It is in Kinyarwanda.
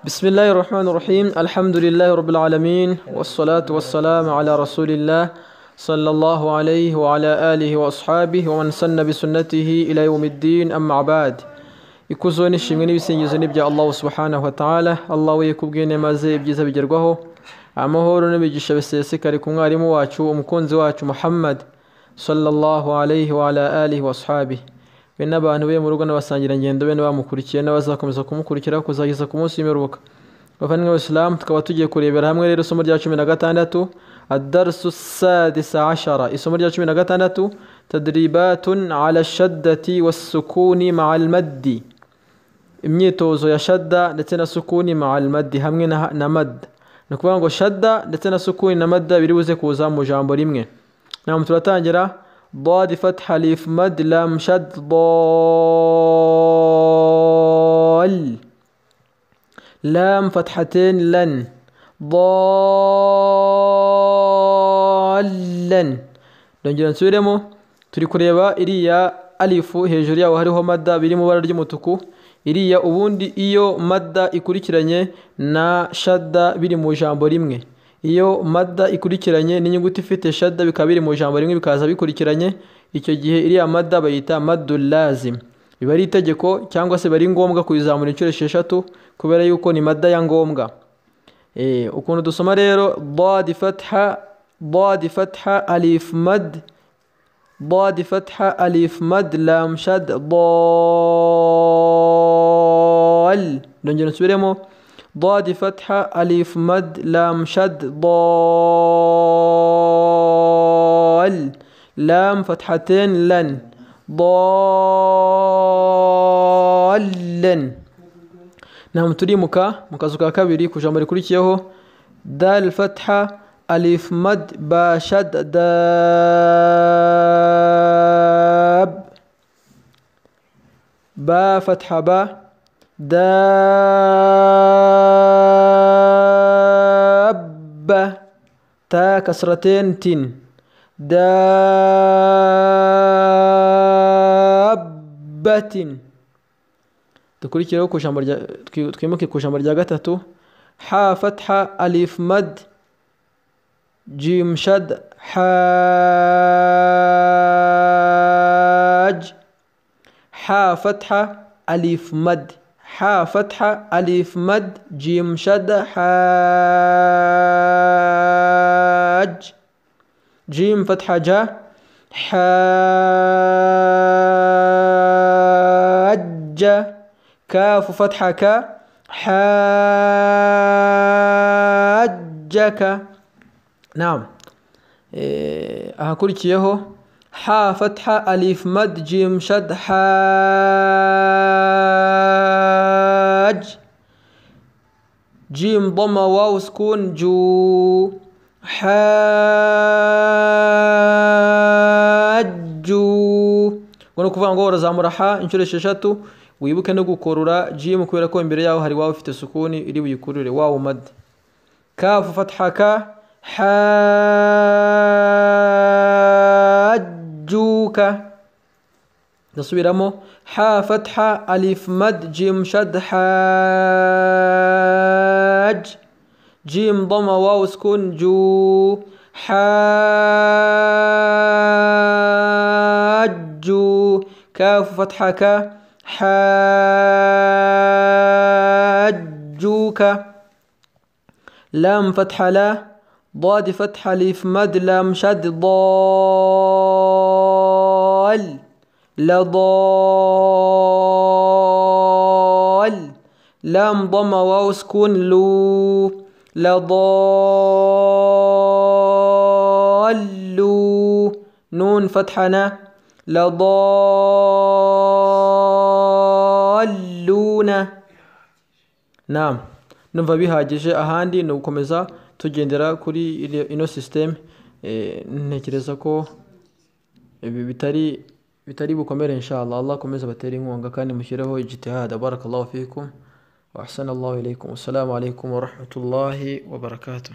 بسم الله الرحمن الرحيم الحمد لله رب العالمين والصلاة والسلام على رسول الله صلى الله عليه وعلى آله وأصحابه ومن سن بسنته إلى يوم الدين أما بعد ikuzo nishimwe n'ibisingizo n'ibya Allah subhanahu wa ta'ala. Allah we kubwene maze ibyiza bigerwaho, amahoro n'imigisha bisesekare ku mwarimu wacu umukunzi wacu Muhammad sallallahu alayhi wa ala alihi wa ashabihi, be n'abantu be mu rugo n'abasangira ngendo be n'abamukurikiye n'abazakomeza kumukurikira kuzageza ku munsi w'imperuka. Bavandimwe b'Islam, tukaba tugiye kurebera hamwe rero isomo rya 16 الدرس السادس عشر. isomo rya 16 تدريبات على الشدة والسكون مع المد. imyitozo ya shadda ndetse na sukuni مع المد hamwe na mad. Nukuvuga ngo shadda ndetse na sukuni na madda biri buze kuza mu jambo rimwe. Namu turatangira ضاد فتح الف مد لام شد ضال لام فتحتين لن ضالا. Ndongera nsubiremo, turi kureba iriya alifu hejuru yaho hariho madda biri mu bara ry'umutuku. Iriya ubundi iyo madda ikurikiranye na shadda biri mu jambo rimwe, iyo madda ikurikiranye n'inyuguti ifite shadda bikaba biri mu jambo rimwe bikaza bikurikiranye, icyo gihe iriya madda bayita maddul lazim. Biba ari itegeko cyangwa se bari ngombwa kuyizamura inshuro 6 kubera yuko ni madda ya ngombwa. Ukuntu dusoma rero ضاد فتحة ألف مد ضاد فتحة ألف مد لام شد ضال. Ndongera nsubiremo ضاد فتحة ألف مد لام شد ضال لام فتحتين لن ضالا. نعم تريمك مكازوكا كبيري كجامع ركوريكيهو دال فتحة ألف مد با شد داب با فتحة با داب تا كسرتين تن دابة. dukurikiraho ku jambo rya twimuke ku jambo rya gatatu ha fatha alif mad jim shad haj ha fatha alif mad ha fatha alif mad jim shad haj jim fatha ja hajja كاف فتحة كا حاجك. نعم أهكوريكيهو حا فتحة ألف مد جيم شد حاج جيم ضمة واو سكون جو حاجو. ونكفان غورة زامرحا انشور الشاشاتو wibuke no gukorura jim kubera ko imbere yaho hari wawe ufite sukuni iri buyikurure wawo mad. kaf fatha ka hajjuka. Nasubiramo ha fatha alif mad jim shad haj jim dhamma waw sukun ju hajju kaf fatha ka حاجوك لام فتحة لا ضاد فتحة ليف مد لام شد ضال لضال لام ضم واو سكون لو لضالو نون فتحنا لضالون. نعم numva bihagije, ahandi no gukomeza tugendera kuri ino system. Ntekereza ko bitari bukomere inshallah. Allah komeza batera inkunga kandi mushyireho ijtihad. Barakallahu fikum wa ahsana Allah ilaykum. Assalamu alaykum wa rahmatullahi wa barakatuh.